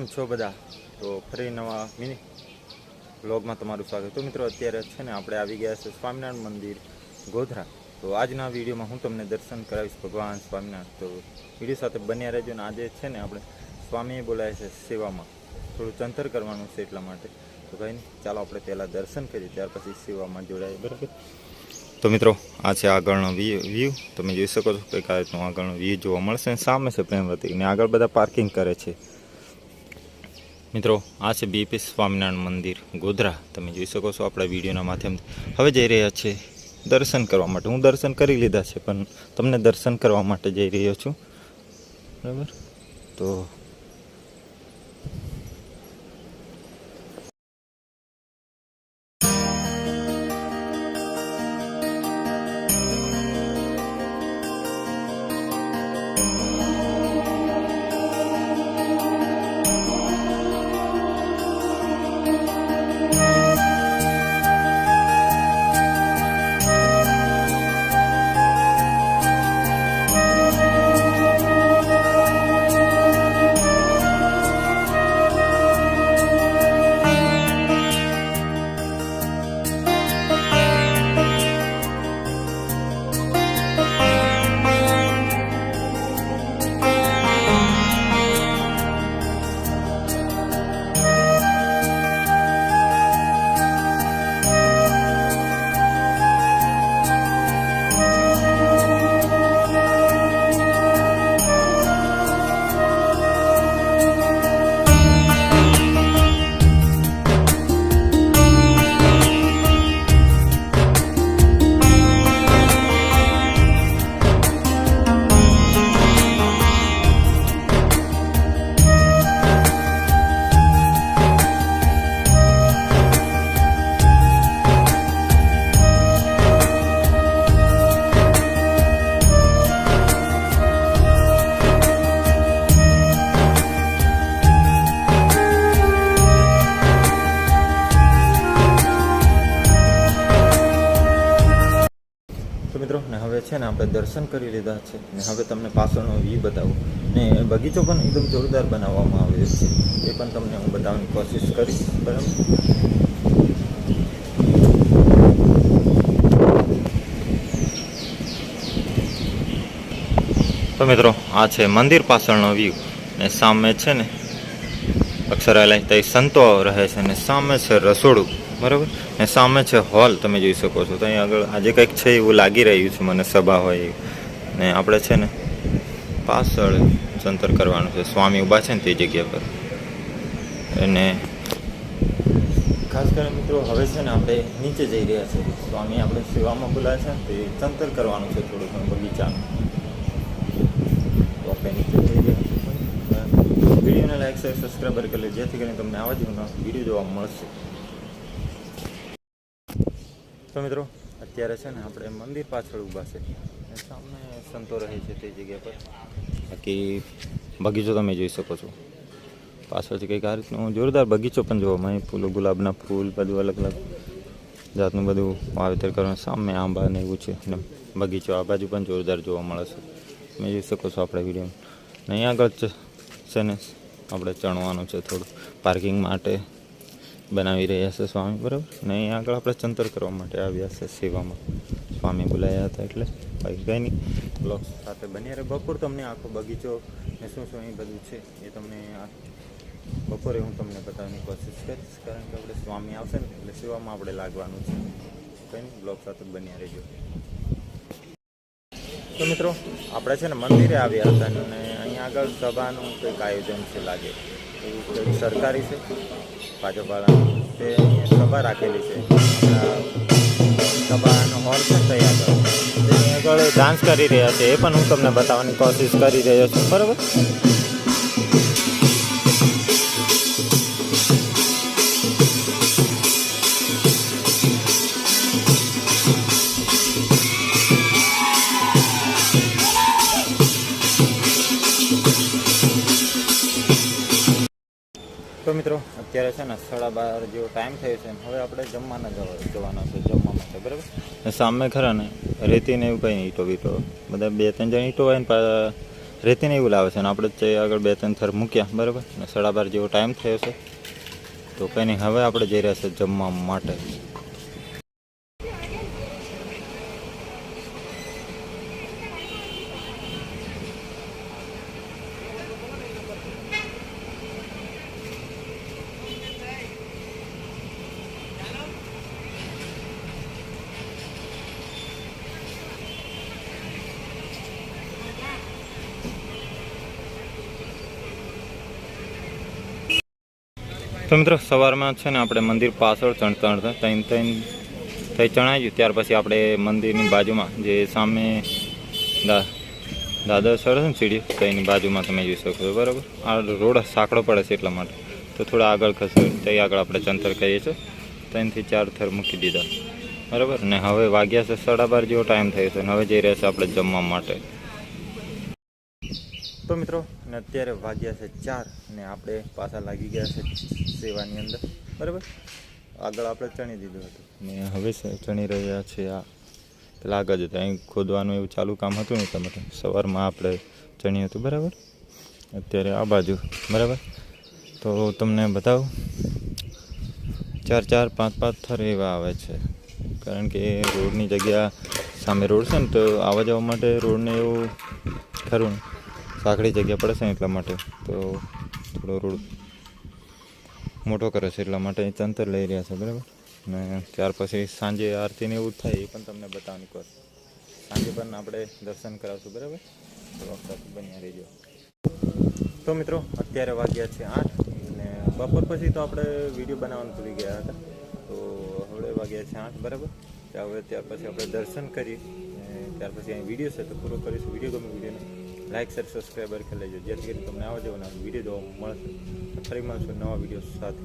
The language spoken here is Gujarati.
છો બધા? તો ફરી નવા મિની વ્લોગમાં તમારું સ્વાગત. તો મિત્રો અત્યારે છે ને આપણે આવી ગયા છે સ્વામિનારાયણ મંદિર ગોધરા. તો આજના વિડીયોમાં હું તમને દર્શન કરાવીશ ભગવાન સ્વામિનારાયણ. તો વિડીયો સાથે બન્યા રહેજો. અને આજે છે ને આપણે સ્વામીએ બોલાય છે સેવામાં, થોડું ચંતર કરવાનું છે એટલા માટે. તો ભાઈ ચાલો આપણે પહેલાં દર્શન કરીએ, ત્યાર પછી સેવામાં જોડાઈએ, બરાબર? તો મિત્રો આ છે આગળનો વ્યૂ. તમે જોઈ શકો છો કંઈક આ રીતનું આગળનો વ્યૂ જોવા મળશે. સામે છે પ્રેમવતી ને આગળ બધા પાર્કિંગ કરે છે. મિત્રો આ છે બીપી સ્વામિનારાયણ મંદિર ગોધરા. તમે જોઈ શકો છો આપણા વિડીયોના માધ્યમથી. હવે જઈ રહ્યા છે દર્શન કરવા માટે. હું દર્શન કરી લીધા છે, પણ તમને દર્શન કરવા માટે જઈ રહ્યો છું, બરાબર? તો મિત્રો ને હવે છે ને આપણે દર્શન કરી લીધા છે ને હવે તમને પાછળનો વ્યૂ બતાવું. ને બગીચો પણ એકદમ જોરદાર બનાવવામાં આવ્યો છે, એ પણ તમને હું બતાવવાની કોશિશ કરીશ, બરાબર? તો મિત્રો આ છે મંદિર પાછળનો વ્યૂ. ને સામે છે ને અક્ષરાલય, ત્યાં સંતો રહે છે. ને સામે છે રસોડું, બરાબર? ને સામે છે હોલ. તમે જોઈ શકો છો ત્યાં આગળ આજે કંઈક છે એવું લાગી રહ્યું છે મને, સભા હોય એવું. ને આપણે છે ને પાછળ ચંતર કરવાનું છે. સ્વામી ઊભા છે ને તે જગ્યા પર. અને ખાસ કરીને મિત્રો હવે છે ને આપણે નીચે જઈ રહ્યા છીએ. સ્વામી આપણે સેવામાં બોલાય છે ને તે ચંતર કરવાનું છે થોડું ઘણું બગીચાનું. તો આપણે નીચે જઈ રહ્યા છીએ. વિડીયોને લાઈક શેર સબસ્ક્રાઈબર કરી લે, જેથી કરીને તમને આવા જ વિડીયો જોવા મળશે. તો મિત્રો અત્યારે છે ને આપણે મંદિર પાછળ ઊભા છે. સામે સંતો રહે છે તે જગ્યા પર. બાકી બગીચો તમે જોઈ શકો છો પાછળથી. કંઈક આ રીતનું જોરદાર બગીચો પણ જોવા મળે. ફૂલો, ગુલાબના ફૂલ, બધું અલગ અલગ જાતનું બધું વાવેતર કરવાનું. સામે આંબા ને એવું છે. અને બગીચો આ બાજુ પણ જોરદાર જોવા મળે છે. તમે જોઈ શકો છો આપણા વિડીયોમાં. ને અહીંયા આગળ છે ને આપણે ચણવાનું છે થોડું, પાર્કિંગ માટે બનાવી રહ્યા છે સ્વામી, બરાબર? ને અહીંયા આગળ આપણે ચંતર કરવા માટે આવ્યા છે સેવામાં. સ્વામી બોલાયા હતા એટલે બાકી કંઈ નહીં. બ્લોગ સાથે બની રહે. બપોર તમને આખો બગીચો ને શું શું એ બધું છે એ તમને બપોરે હું તમને બતાવવાની કોશિશ કરીશ, કારણ કે આપણે સ્વામી આવશે ને એટલે સેવામાં આપણે લાગવાનું છે. કંઈ નહીં, બ્લોગ સાથે બન્યા રહેજો. તો મિત્રો આપણે છે ને મંદિરે આવ્યા હતા અને અહીંયા આગળ સભાનું કંઈક આયોજન છે લાગે એવું. કંઈક સરકારી છે, ભાજપવાળાનું તે સભા રાખેલી છે. સભાનો હોલ છે ત્યાં આગળ, તેની આગળ ડાન્સ કરી રહ્યા છે. એ પણ હું તમને બતાવવાની કોશિશ કરી રહ્યો છું, બરાબર? તો મિત્રો અત્યારે છે ને 12:30 જેવો ટાઈમ થયો છે. હવે આપણે જમવાના જવાના છે, જમવા માટે, બરાબર? સામે ખરા ને રેતી ને એવું કંઈ ઈંટો બીટો બધા 2-3 જણ ઈંટો હોય ને રેતીને એવું લાવે છે અને આપણે તે આગળ 2-3 થર મૂક્યા બરાબર અને 12:30 જેવો ટાઈમ થયો છે. તો કંઈ નહીં, હવે આપણે જઈ રહ્યા છે જમવા માટે. તો મિત્રો સવારમાં છે ને આપણે મંદિર પાછળ ચણતા ત્રણ થઈ ચણાઈ ગયું. ત્યાર પછી આપણે મંદિરની બાજુમાં જે સામે દાદર સર છે ને સીડી તેની બાજુમાં તમે જોઈ શકો છો બરાબર. આ રોડ સાંકડો પડે છે એટલા માટે તો થોડા આગળ ખસે ત્યાં આગળ આપણે ચંતર કહીએ છીએ. 3 થી 4 થર મૂકી દીધા બરાબર. ને હવે વાગ્યા છે 12:30 જેવો ટાઈમ થયો છે અને હવે જઈ રહ્યા છે આપણે જમવા માટે. તો મિત્રો ને અત્યારે વાગ્યા છે 4 ને આપણે પાછા લાગી ગયા છે સેવાની અંદર બરાબર. આગળ આપણે ચણી દીધું હતું ને હવે ચણી રહ્યા છે આ પેલા આગળ જતા અહીં ખોદવાનું એવું ચાલુ કામ હતું ને એટલા માટે સવારમાં આપણે ચણી હતું બરાબર. અત્યારે આ બાજુ બરાબર. તો તમને બતાવું 4-4, 5-5 થર એવા આવે છે કારણ કે રોડની જગ્યા સામે રોડ છે ને તો આવવા જવા માટે રોડને એવું ખરું સાંકડી જગ્યા પડે છે ને એટલા માટે તો થોડો રોડ મોટો કરે છે એટલા માટે ચંતર લઈ રહ્યા છે બરાબર. ને ત્યાર પછી સાંજે આરતીને એવું થાય એ પણ તમને બતાવવાની કર. સાંજે પણ આપણે દર્શન કરાવશું બરાબર. તો વખત બન્યા રહીજો. તો મિત્રો અત્યારે વાગ્યા છે 8 અને બપોર પછી તો આપણે વિડીયો બનાવવાનું ભૂલી ગયા હતા. તો હવે વાગ્યા છે 8 બરાબર. હવે ત્યાર પછી આપણે દર્શન કરીએ ત્યાર પછી અહીં વિડીયો છે તો પૂરો કરીશું. વિડીયો ગમે વિડીયોને લાઇક શેર સબસ્ક્રાઈબર કરી લેજો જેથી કરીને તમને આવા જેવો વિડીયો જોવા મળશે. ફરી મળશું નવા વિડીયો સાથે.